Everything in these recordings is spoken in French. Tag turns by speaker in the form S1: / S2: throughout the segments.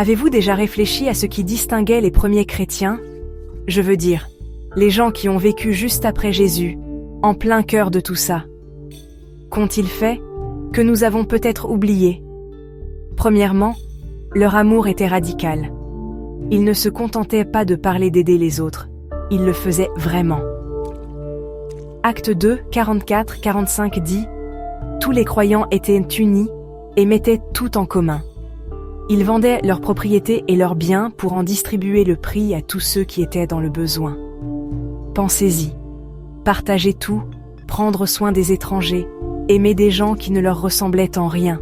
S1: Avez-vous déjà réfléchi à ce qui distinguait les premiers chrétiens? Je veux dire, les gens qui ont vécu juste après Jésus, en plein cœur de tout ça. Qu'ont-ils fait, que nous avons peut-être oublié? Premièrement, leur amour était radical. Ils ne se contentaient pas de parler d'aider les autres, ils le faisaient vraiment. Acte 2, 44-45 dit « Tous les croyants étaient unis et mettaient tout en commun. Ils vendaient leurs propriétés et leurs biens pour en distribuer le prix à tous ceux qui étaient dans le besoin. » Pensez-y. Partager tout, prendre soin des étrangers, aimer des gens qui ne leur ressemblaient en rien.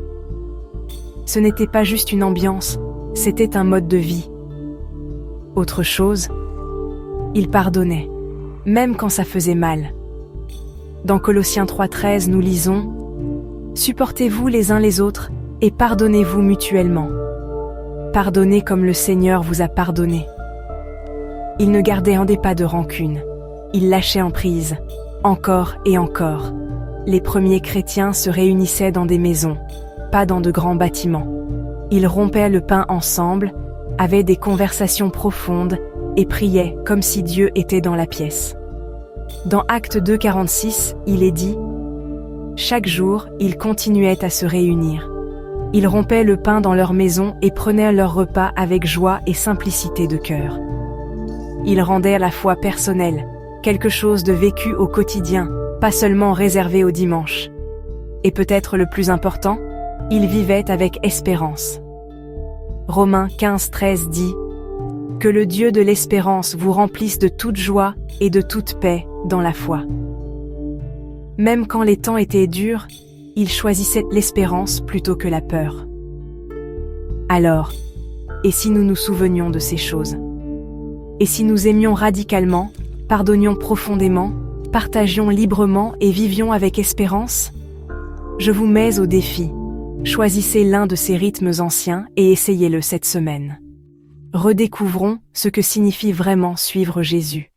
S1: Ce n'était pas juste une ambiance, c'était un mode de vie. Autre chose, ils pardonnaient, même quand ça faisait mal. Dans Colossiens 3,13, nous lisons « Supportez-vous les uns les autres et pardonnez-vous mutuellement. Pardonnez comme le Seigneur vous a pardonné. » Ils ne gardaient pas de rancune. Ils lâchaient en prise, encore et encore. Les premiers chrétiens se réunissaient dans des maisons, pas dans de grands bâtiments. Ils rompaient le pain ensemble, avaient des conversations profondes et priaient comme si Dieu était dans la pièce. Dans Acte 2, 46, il est dit « Chaque jour, ils continuaient à se réunir. Ils rompaient le pain dans leur maison et prenaient leur repas avec joie et simplicité de cœur. Ils rendaient la foi personnelle, quelque chose de vécu au quotidien, pas seulement réservé au dimanche. Et peut-être le plus important, ils vivaient avec espérance. Romains 15, 13 dit « Que le Dieu de l'espérance vous remplisse de toute joie et de toute paix dans la foi. » Même quand les temps étaient durs, ils choisissaient l'espérance plutôt que la peur. Alors, et si nous nous souvenions de ces choses? Et si nous aimions radicalement, pardonnions profondément, partagions librement et vivions avec espérance? Je vous mets au défi. Choisissez l'un de ces rythmes anciens et essayez-le cette semaine. Redécouvrons ce que signifie vraiment suivre Jésus.